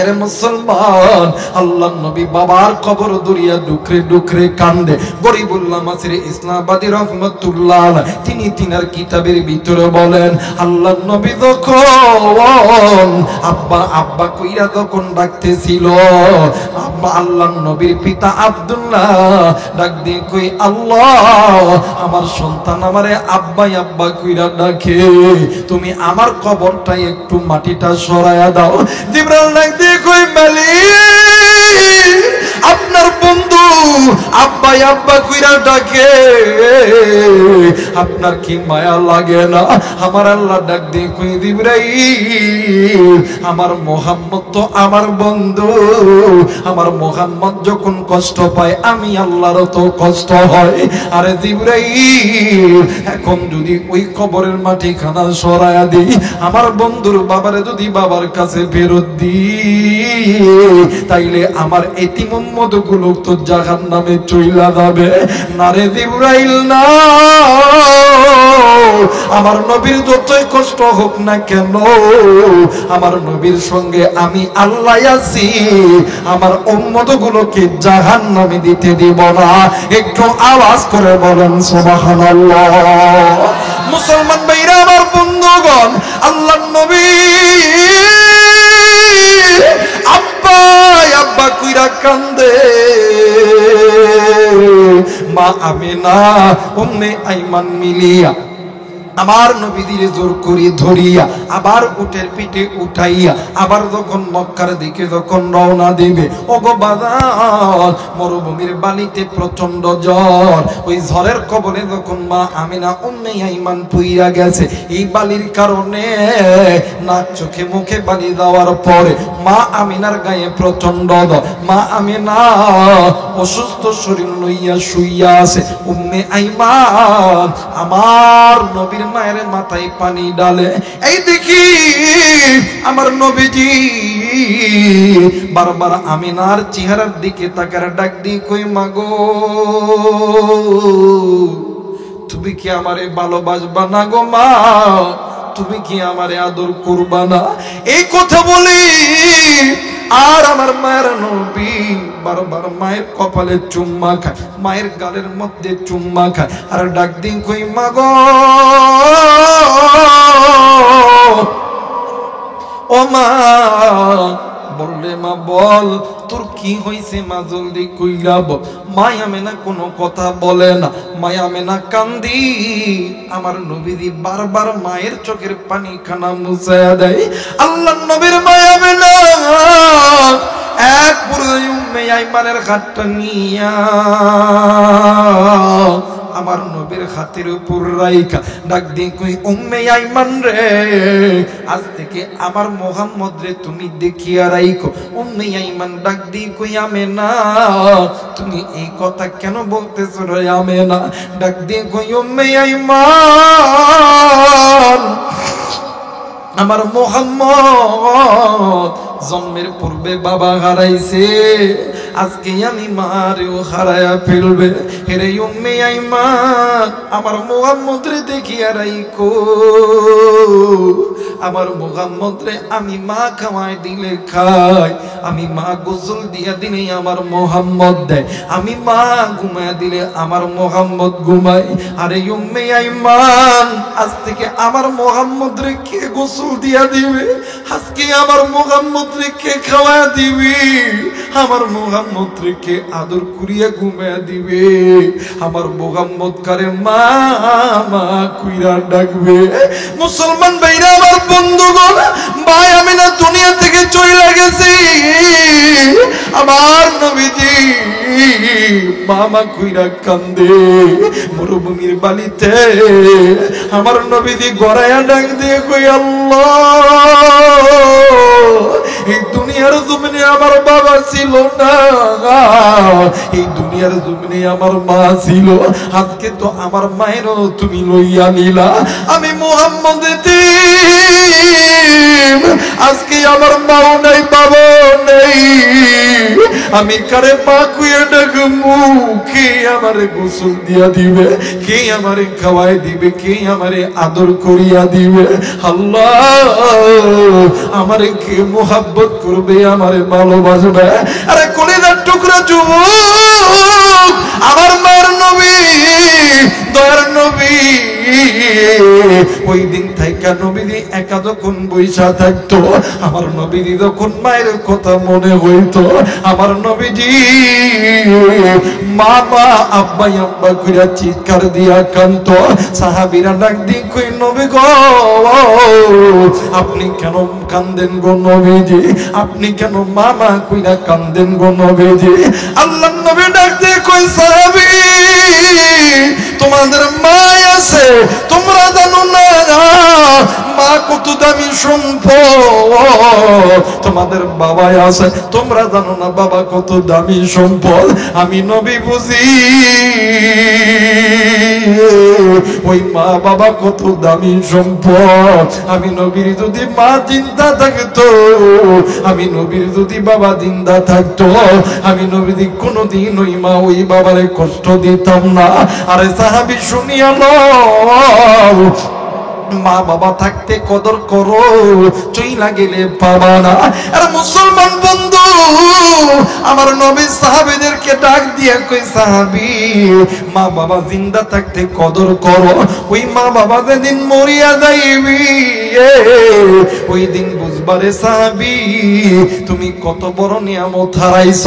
Speaker 1: এরে মুসলমান, আল্লাহর নবী বাবার কবর দরিয়া ডুকরে ডুকরে কান্দে। গরিবুল্লাহ মাসির ইসলামাবাদী রহমতুল্লাহ তিনি তিনার কিতাবের ভিতরে বলেন, আল্লাহর নবী যখন আব্বা আব্বা কইরা যখন ডাকতেছিল, আব্বা আল্লাহর নবীর পিতা আব্দুল্লাহ ডাক দিয়ে কই আল্লাহ, আমার সন্তান আমারে আব্বা আব্বা কইরা ডাকে, তুমি আমার কবরটা একটু মাটিটা সরায়া দাও। জিবরাইল ডাক দিয়ে কই মালিক, আপনার বন্ধু আব্বা আব্বা কইরা ডাকে, আপনার কি মায়া লাগে না? আমার আল্লাহ ডাক দিয়ে কই জিবরাইল, আমার মুহাম্মদ তো আমার বন্ধু, আমার মুহাম্মদ যখন কষ্ট পায় আমি আল্লাহর তো কষ্ট হয়। আরে জিবরাইল, এখন যদি ওই কবরের মাটি খানা সরায়া দিই, আমার বন্ধুর বাবারে যদি বাবার কাছে ফেরত দিই, তাইলে আমার এতিম উম্মত গুলো তো জাহান্নামে চইলা যাবে। না রে জিবরাইল না, আমার নবীর যতই কষ্ট হোক না কেন, আমার নবীর সঙ্গে আমি আল্লাহ আছি, আমার উম্মত গুলোকে জাহান্নামে দিতে দিব না। একটু আওয়াজ করে বলেন সুবহানাল্লাহ। মুসলমান ভাইরা আমার বন্ধুগণ, আল্লাহর নবী আব্বা আব্বা কইরা কান্দে। মা আমিনা উম্মে আইমান মিলিয়া আমার নবীদের জোর করে ধরিয়া আবার উটের পিঠে উঠাইয়া আবার যখন মক্কার দিকে যখন রওনা দিবে, ওগো বাজার মরুভূমির বালিতে প্রচন্ড ঝড়, ওই ঝড়ের কবলে যখন মা আমিনা উম্মে আইমান পুইরা গেছে, এই বালির কারণে নাক চোখে মুখে বালি দেওয়ার পরে মা আমিনার গায়ে প্রচন্ড মা আমিনা অসুস্থ শরীর লইয়া শুইয়া আছে। উম্মে আইমান আমার নবীর মায়ের মাথায় পানি ডালে, এই দেখি আমার নবীজি বারবার আমিনার চেহারার দিকে তাকার ডাক দিয়ে কই মাগো, তুমি কি আমারে ভালোবাসবা না গো মা? তুমি কি আমারে আদর করবা না? এই কথা বলি আর আমার মায়ের নবী বারবার মায়ের কপালে চুম্মা খায়, মায়ের গালের মধ্যে চুম্মা খায় আর ডাক দিন কই মা গো, ও মা, বললে মা বল তোর কি হয়েছে মা জলদি কইরা বল। মায়া মেনা কোনো কথা বলে না, মায়া মেনা কান্দি। আমার নবীজি বারবার মায়ের চোখের পানি খানা মুছায়া দেয়। আল্লাহর নবীর মায়া মেনা এক পর্যায়ে উম্মে আইমানের হাতটা নিয়া আমার নবীর হাতের উপর রাইখা ডাক দিয়ে কই, উম্মে আইমান রে, আজ থেকে আমার মুহাম্মদ রে তুমি দেখিয়া রাইখো। উম্মে আইমান ডাক দিয়ে কই, আমেনা তুমি এই কথা কেন বলতেছো রে আমেনা? ডাক দিয়ে কই, উম্মে আইমান আমার মুহাম্মদ জন্মের পূর্বে বাবা হারাইছে, আজকে আমি মারেও হারায়া ফেলবে। হেরে উম্মে আইমান আমার মুহাম্মদ রে দেখিয়া রাইখো। আমার মুহাম্মদ রে আমি মা খাওয়াই দিলে খাই, আমি মা গোসল দিয়া দিলে আমার মুহাম্মদ দেয়, আমি মা ঘুমায় দিলে আমার মুহাম্মদ ঘুমায়। আরে উম্মে আইমান আজ থেকে আমার মুহাম্মদ রে কে গোসল দিয়া দিবে? আজকে আমার মুহাম্মদ রে কে খাওয়া দিবি? আমার মুহাম্মদ রে কে আদর করিয়া ঘুমায়া দিবে? আমার মুহাম্মদ কারে মা মা কইরা ডাকবে? মুসলমান ভাইরা আমার বন্ধুগণ, ভাই আমি না দুনিয়া থেকে চলে গেছি, আমার নবীজি মামা কইরা কান্দে। মরুভূমির বালিতে আমার নবীজি গড়াইয়া ডাক দিয়ে কই, আল্লাহ এই দুনিয়ার জমিনে আমার বাবা ছিল না, এই দুনিয়ার জমিনে আমার মা ছিল, আজকে তো আমার মায়েরও তুমি লইয়া নিলা। আমি মুহাম্মদ আজকে আমার মাও নাই বাবাও নেই, আমি কারে মা কুয়ে ডাকমু? কে আমারে গোসল দিয়া দিবে? কে আমারে খাওয়াই দিবে? কে আমারে আদর করিয়া দিবে? আল্লাহ আমারে কে মোহাব্বত করবে, আমারে ভালোবাসবে? আরে কলিজার টুকরা যুবক, আমার মার নবী দয়ার নবী ওই দিন থাইকা নবীজি একা যখন বইসা থাকতো, আমার নবীজি যখন মায়ের কথা মনে হইতো, আমার নবীজি মা মা আব্বা আব্বা কইরা চিৎকার দিয়া কাঁদতো। সাহাবীরা ডাক দিয়ে কই, নবী গো আপনি কেন কান্দেন গো নবীজি? আপনি কেন মামা কইরা কান্দেন গো নবীজি? আল্লাহর নবী ডাক দিয়ে কই, সাহাবী তোমাদের মা আছে, তোমরা জানো না মা কত দামি সম্পদ? তোমাদের বাবা আছে, তোমরা জানো না বাবা কত দামি সম্পদ? আমি নবী বুঝি ওই মা বাবা কত দামি সম্পদ। আমি নবীর যদি মা চিন্তা থাকতো, আমি নবীর যদি বাবা জিন্দা থাকতো, আমি নবী কোনদিন ওই মা ওই বাবারে কষ্ট দিতাম না। আরে সাহাবী শুনিয়া লও, মা বাবা থাকতে কদর করো, চইলা গেলে পাবা না। আর মুসলমান বন্ধু আমার নবী সাহাবীদেরকে ডাক দিয়ে কই, সাহাবী মা বাবা জিন্দা থাকতে কদর করো, ওই মা বাবা যেদিন মরিয়া যাইবি ওই দিন বুঝবারে সাহাবী তুমি কত বড় নিয়ামত হারাইছ।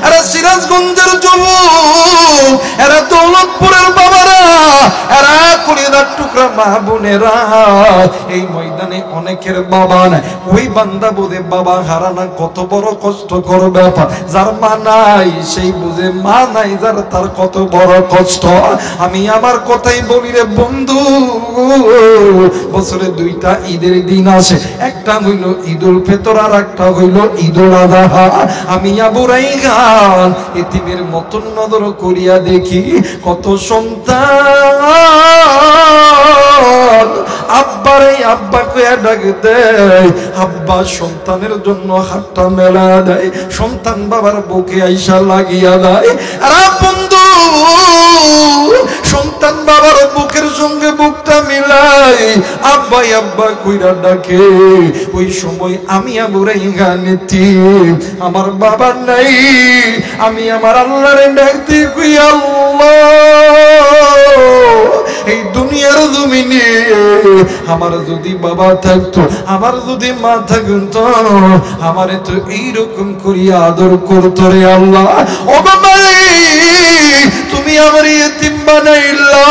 Speaker 1: আরে সিরাজগঞ্জের যুবক, এরা দৌলতপুরের বাবারা, এরা কলিজার টুকরা মা বোনেরা, এই ময়দানে অনেকের বাবা নাই। ওই বান্দা বোধে বাবা হারানা কত বড় কষ্টকর ব্যাপার। যার মা নাই সেই বুঝে মা নাই যার, তার কত বড় কষ্ট। আমি আমার কথাই বলি রে বন্ধু, বছরে দুইটা ঈদের দিন আসে, একটা হইল ঈদুল ফিতর আর একটা হইল ঈদুল আযহা। আমি আবু রাইহান এতিমের মতন নজর করিয়া দেখি কত সন্তান আব্বারে আব্বা কইয়া ডাক দেয়, আব্বা সন্তানের জন্য হাতটা মেলা দেয়, সন্তান বাবার বুকে আইসা লাগিয়া দেয়। আর বন্ধু সন্তান বাবার বুকের সঙ্গে বুকটা মিলাই আব্বা আব্বা কইরা ডাকে। ওই সময় আমি আবু রাইহান এতিম, আমার বাবা নাই, আমি আমার আল্লাহরে ডাক দিই, কই আল্লাহ এই দুনিয়ার জমিনে আমার যদি বাবা থাকতো, আমার যদি মা থাকতো, আমারে তো এইরকম করিয়া আদর করতো রে আল্লাহ। ও বাবা তুমি আমার ইতিম বানাইলা,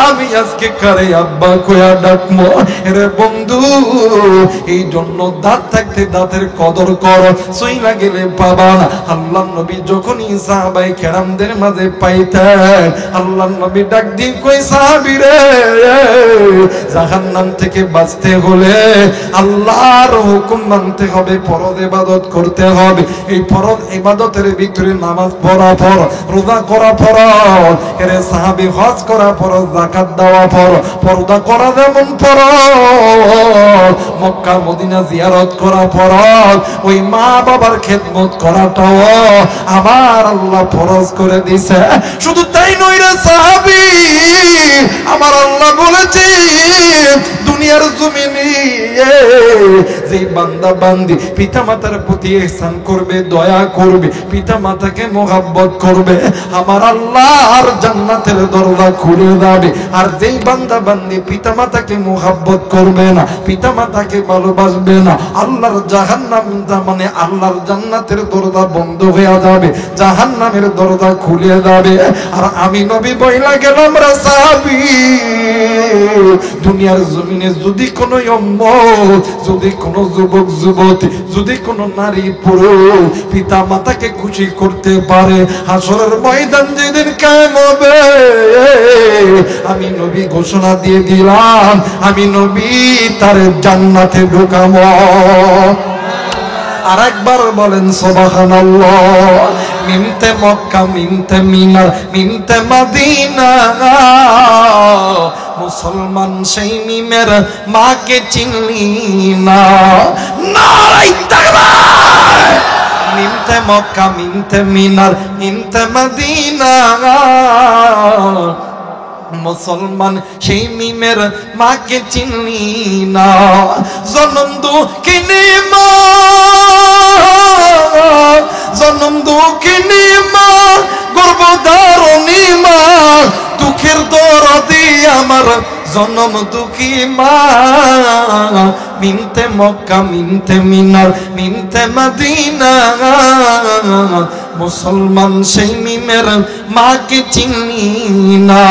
Speaker 1: আমি আজকে কারে আব্বা কয়া ডাকমো রে বন্ধু। এই জন্য দাঁত থাকতে দাঁতের কদর করো, সইলা গেলে পাবা না। আল্লাহর নবী যখনই সাহাবায়ে কেরামদের মাঝে পাইতেন, আল্লাহর নবী ডাক দিয়ে কই সাহাবীরে, জাহান্নাম থেকে বাঁচতে হলে আল্লাহর হুকুম মানতে হবে, ফরজ ইবাদত করতে হবে। এই ফরজ ইবাদতের ভিতরে নামাজ পড়া ফরজ, রোজা করা ফরজ, এরে সাহাবী হজ করা ফরজ, যাকাত দেওয়া ফরজ, পর্দা করা যেমন ফরজ, মক্কা মদিনা জিয়ারত করা ফরজ, ওই মা বাবার খেদমত করাটাও আমার আল্লাহ ফরজ করে দিয়েছে। শুধু তাই নয় রে সাহাবী, আমার আল্লাহ বলেছে দুনিয়ার জমিনে যে বান্দা বান্দি পিতা মাতার প্রতি ইহসান করবে, দয়া করবে, পিতা মাতাকে মোহাব্বত করবে, আমার আল্লাহর জান্নাতের দরজা খুলে যাবে। আর যেই বান্দা বান্দি পিতা মাতাকে মোহাব্বত করবে না, পিতা মাতাকে ভালোবাসবে না, আল্লাহর জাহান্নাম, মানে আল্লাহর জান্নাতের দরজা বন্ধ হয়ে যাবে, জাহান্নামের দরজা খুলে যাবে। আর আমি নবী বইলা গেলাম রে সাহাবী, দুনিয়ার জমিনে যদি কোনো উম্মত, যদি কোনো যুবক যুবতী, যদি কোনো নারী পুরুষ পিতা মাতাকে খুশি করতে পারে, হাসরের ময়দান যেদিন কায়েম হবে, আমি নবী ঘোষণা দিয়ে দিলাম, আমি নবী তার জান্নাতে ঢুকাবো। আর একবার বলেন সুবহানাল্লাহ। মিনতে মক্কা, মিনতে মিনার, মিনতে মদিনা, মুসলমান সেই মিমের মাকে চিনলি না। নারায়ে তাকবীর। মিনতে মক্কা, মিনতে মিনার, মিনতে মদিনা, মুসলমান সেই মিমের মাকে চিনলি না। জনম দুঃখিনী মা, জনম দুঃখিনী মা, গর্ভধারণী মা, দুঃখের দরদি আমার জনম দুঃখী মা। মিনতে মক্কা, মিনতে মিনার, মিনতে মদিনা, মুসলমান সেই মিমের মাকে চিনলি না।